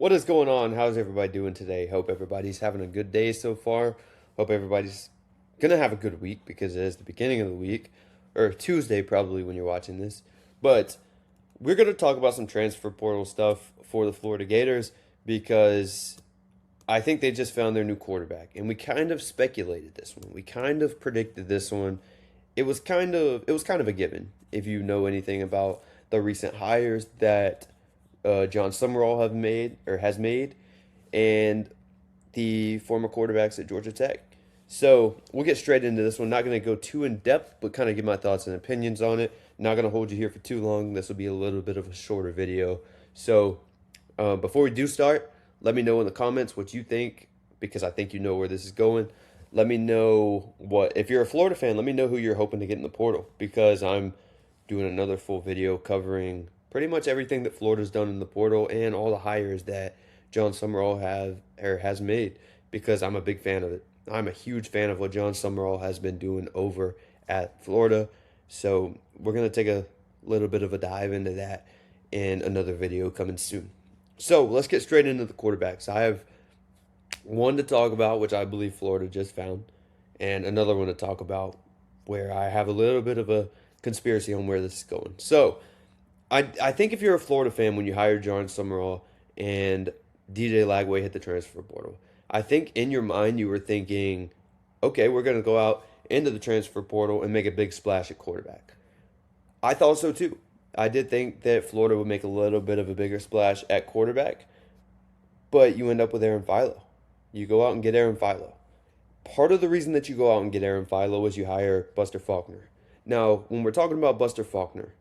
What is going on? How's everybody doing today? Hope everybody's having a good day so far. Hope everybody's gonna have a good week because it is the beginning of the week, or Tuesday probably when you're watching this. But we're gonna talk about some transfer portal stuff for the Florida Gators because I think they just found their new quarterback, and we kind of speculated this one. We kind of predicted this one. It was kind of a given if you know anything about the recent hires that John Summerall have made or has made, and the former quarterbacks at Georgia Tech. So we'll get straight into this one. Not going to go too in depth, but kind of give my thoughts and opinions on it. Not going to hold you here for too long. This will be a little bit of a shorter video. So before we do start, let me know in the comments what you think because I think you know where this is going. Let me know if you're a Florida fan, let me know who you're hoping to get in the portal because I'm doing another full video covering pretty much everything that Florida's done in the portal and all the hires that John Summerall has made because I'm a big fan of it. I'm a huge fan of what John Summerall has been doing over at Florida. So we're going to take a little bit of a dive into that in another video coming soon. So let's get straight into the quarterbacks. I have one to talk about, which I believe Florida just found, and another one to talk about where I have a little bit of a conspiracy on where this is going. So I think if you're a Florida fan, when you hired John Summerall and DJ Lagway hit the transfer portal, I think in your mind you were thinking, okay, we're going to go out into the transfer portal and make a big splash at quarterback. I thought so too. I did think that Florida would make a little bit of a bigger splash at quarterback, but you end up with Aaron Philo. You go out and get Aaron Philo. Part of the reason that you go out and get Aaron Philo is you hire Buster Faulkner. Now, when we're talking about Buster Faulkner,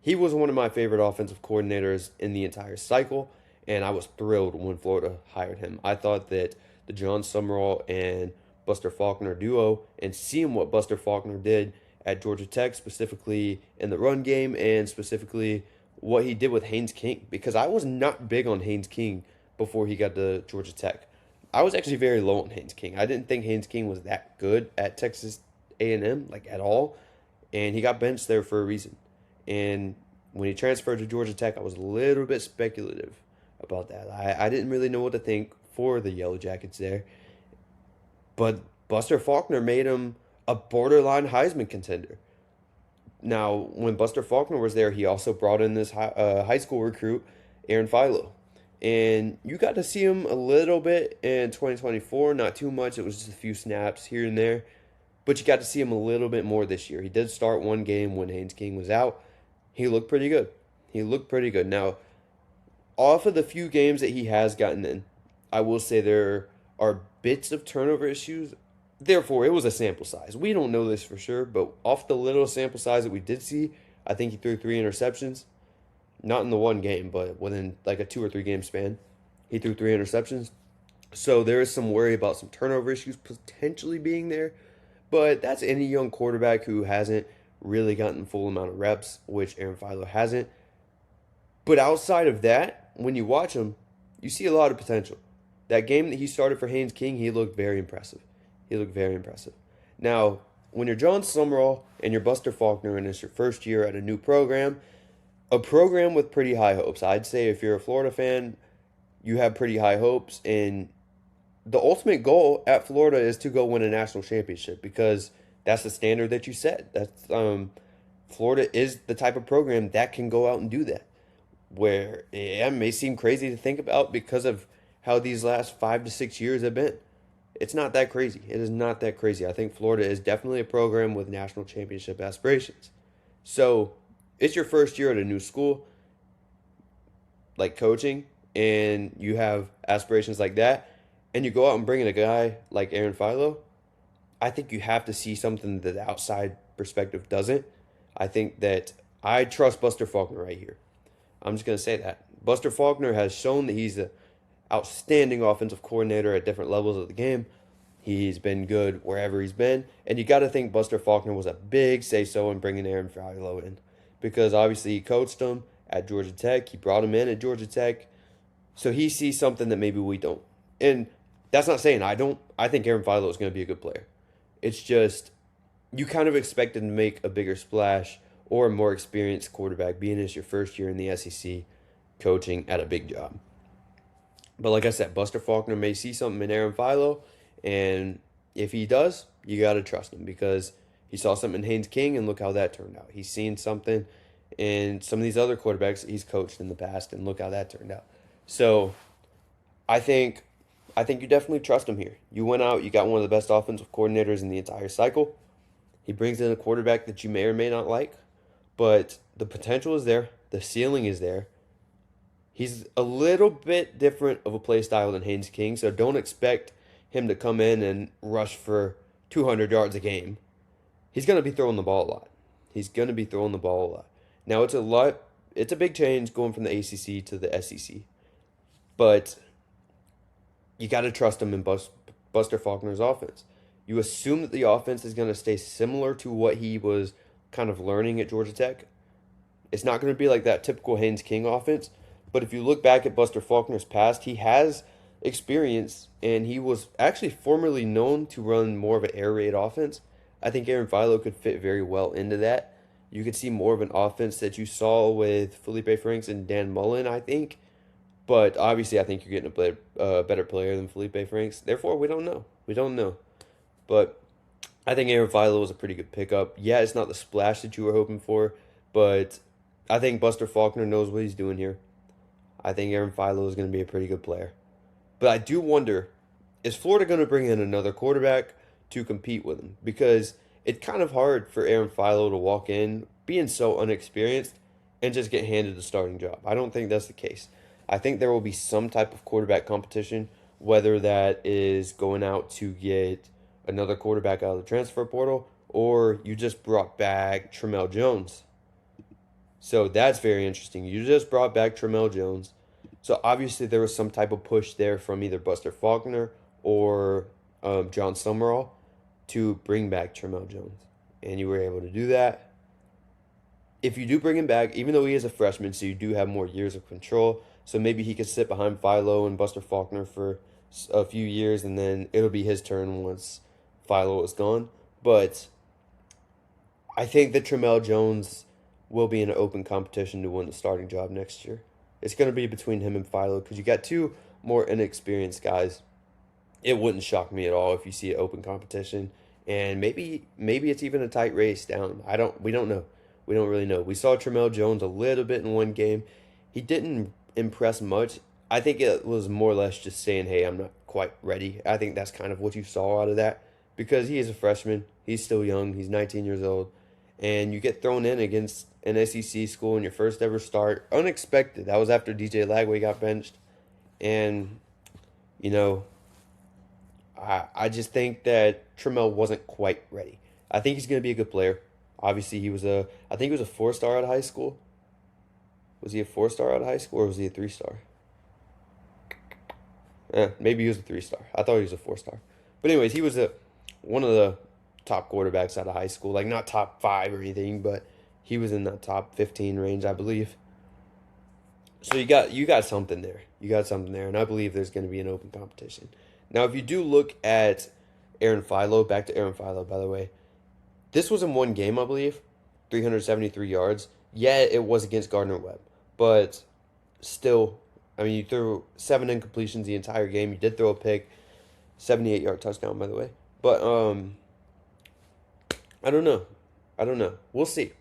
he was one of my favorite offensive coordinators in the entire cycle, and I was thrilled when Florida hired him. I thought that the John Summerall and Buster Faulkner duo, and seeing what Buster Faulkner did at Georgia Tech, specifically in the run game, and specifically what he did with Haynes King, because I was not big on Haynes King before he got to Georgia Tech. I was actually very low on Haynes King. I didn't think Haynes King was that good at Texas A&M, like at all, and he got benched there for a reason. And when he transferred to Georgia Tech, I was a little bit speculative about that. I didn't really know what to think for the Yellow Jackets there. But Buster Faulkner made him a borderline Heisman contender. Now, when Buster Faulkner was there, he also brought in this high school recruit, Aaron Philo. And you got to see him a little bit in 2024, not too much. It was just a few snaps here and there. But you got to see him a little bit more this year. He did start one game when Haynes King was out. He looked pretty good. He looked pretty good. Now, off of the few games that he has gotten in, I will say there are bits of turnover issues. Therefore, it was a sample size. We don't know this for sure, but off the little sample size that we did see, I think he threw 3 interceptions. Not in the one game, but within like a 2 or 3 game span, he threw 3 interceptions. So there is some worry about some turnover issues potentially being there. But that's any young quarterback who hasn't really gotten full amount of reps, which Aaron Philo hasn't. But outside of that, when you watch him, you see a lot of potential. That game that he started for Haynes King, he looked very impressive. He looked very impressive. Now, when you're John Summerall and you're Buster Faulkner and it's your first year at a new program, a program with pretty high hopes. I'd say if you're a Florida fan, you have pretty high hopes. And the ultimate goal at Florida is to go win a national championship because that's the standard that you set. That's Florida is the type of program that can go out and do that. Where it may seem crazy to think about because of how these last 5 to 6 years have been. It's not that crazy. It is not that crazy. I think Florida is definitely a program with national championship aspirations. So it's your first year at a new school, like coaching, and you have aspirations like that, and you go out and bring in a guy like Aaron Philo. I think you have to see something that the outside perspective doesn't. I think that I trust Buster Faulkner right here. I'm just going to say that. Buster Faulkner has shown that he's an outstanding offensive coordinator at different levels of the game. He's been good wherever he's been. And you got to think Buster Faulkner was a big say-so in bringing Aaron Philo in. Because obviously he coached him at Georgia Tech. He brought him in at Georgia Tech. So he sees something that maybe we don't. And that's not saying I don't. I think Aaron Philo is going to be a good player. It's just you kind of expect him to make a bigger splash or a more experienced quarterback, being it's your first year in the SEC, coaching at a big job. But like I said, Buster Faulkner may see something in Aaron Philo, and if he does, you got to trust him because he saw something in Haynes King, and look how that turned out. He's seen something in some of these other quarterbacks that he's coached in the past, and look how that turned out. So I think you definitely trust him here. You went out, you got one of the best offensive coordinators in the entire cycle. He brings in a quarterback that you may or may not like, but the potential is there, the ceiling is there. He's a little bit different of a play style than Haynes King, so don't expect him to come in and rush for 200 yards a game. He's going to be throwing the ball a lot. He's going to be throwing the ball a lot. Now, it's a big change going from the ACC to the SEC, but you got to trust him in Buster Faulkner's offense. You assume that the offense is going to stay similar to what he was kind of learning at Georgia Tech. It's not going to be like that typical Haynes King offense, but if you look back at Buster Faulkner's past, he has experience, and he was actually formerly known to run more of an air raid offense. I think Aaron Philo could fit very well into that. You could see more of an offense that you saw with Felipe Franks and Dan Mullen, I think. But obviously, I think you're getting a better player than Felipe Franks. Therefore, we don't know. We don't know. But I think Aaron Philo was a pretty good pickup. Yeah, it's not the splash that you were hoping for, but I think Buster Faulkner knows what he's doing here. I think Aaron Philo is going to be a pretty good player. But I do wonder, is Florida going to bring in another quarterback to compete with him? Because it's kind of hard for Aaron Philo to walk in, being so unexperienced, and just get handed the starting job. I don't think that's the case. I think there will be some type of quarterback competition, whether that is going out to get another quarterback out of the transfer portal, or you just brought back Tramel Jones. So that's very interesting. You just brought back Tramel Jones. So obviously there was some type of push there from either Buster Faulkner or John Summerall to bring back Tramel Jones. And you were able to do that. If you do bring him back, even though he is a freshman, so you do have more years of control, so maybe he could sit behind Philo and Buster Faulkner for a few years, and then it'll be his turn once Philo is gone. But I think that Tramel Jones will be in an open competition to win the starting job next year. It's going to be between him and Philo because you got two more inexperienced guys. It wouldn't shock me at all if you see an open competition, and maybe it's even a tight race down. We don't know. We don't really know. We saw Tramel Jones a little bit in one game. He didn't impress much. I think it was more or less just saying, hey, I'm not quite ready. I think that's kind of what you saw out of that because he is a freshman. He's still young. He's 19 years old. And you get thrown in against an SEC school in your first ever start. Unexpected. That was after DJ Lagway got benched. And, you know, I just think that Tramel wasn't quite ready. I think he's going to be a good player. Obviously, I think he was a 4-star out of high school. Was he a 4-star out of high school or was he a 3-star? Maybe he was a 3-star. I thought he was a 4-star. But anyways, he was one of the top quarterbacks out of high school. Like, not top 5 or anything, but he was in the top 15 range, I believe. So you got something there. You got something there, and I believe there's going to be an open competition. Now, if you do look at Aaron Philo, back to Aaron Philo, by the way, this was in one game, I believe, 373 yards. Yeah, it was against Gardner-Webb, but still, I mean, you threw 7 incompletions the entire game. You did throw a pick, 78-yard touchdown, by the way. But I don't know. We'll see,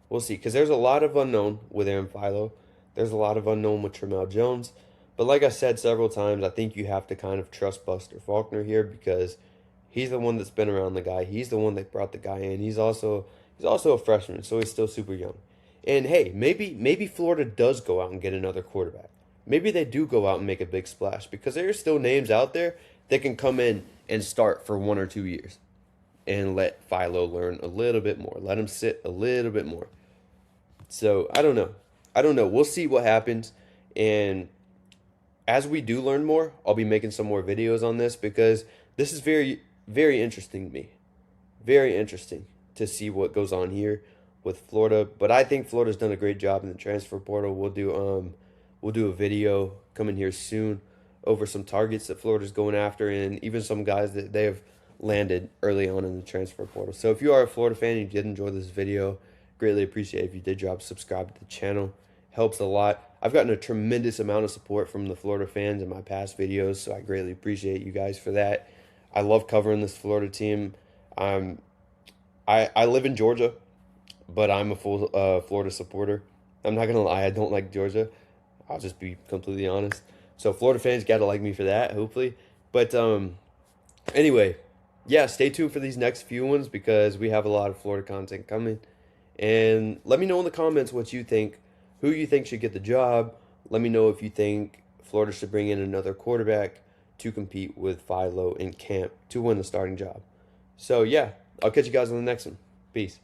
because there's a lot of unknown with Aaron Philo. There's a lot of unknown with Tramel Jones. But like I said several times, I think you have to kind of trust Buster Faulkner here because he's the one that's been around the guy. He's the one that brought the guy in. He's also a freshman, so he's still super young. And hey, maybe Florida does go out and get another quarterback. Maybe they do go out and make a big splash because there are still names out there that can come in and start for 1 or 2 years and let Philo learn a little bit more. Let him sit a little bit more. So I don't know. We'll see what happens. And as we do learn more, I'll be making some more videos on this because this is very, very interesting to me. Very interesting to see what goes on here with Florida. But I think Florida's done a great job in the transfer portal. We'll do a video coming here soon over some targets that Florida's going after and even some guys that they have landed early on in the transfer portal. So if you are a Florida fan and you did enjoy this video, greatly appreciate it if you did subscribe to the channel. Helps a lot. I've gotten a tremendous amount of support from the Florida fans in my past videos, so I greatly appreciate you guys for that. I love covering this Florida team. Um, I live in Georgia, but I'm a full Florida supporter. I'm not gonna lie, I don't like Georgia. I'll just be completely honest. So Florida fans got to like me for that, hopefully. But anyway, yeah, stay tuned for these next few ones because we have a lot of Florida content coming. And let me know in the comments what you think, who you think should get the job. Let me know if you think Florida should bring in another quarterback to compete with Philo in camp to win the starting job. So yeah, I'll catch you guys on the next one. Peace.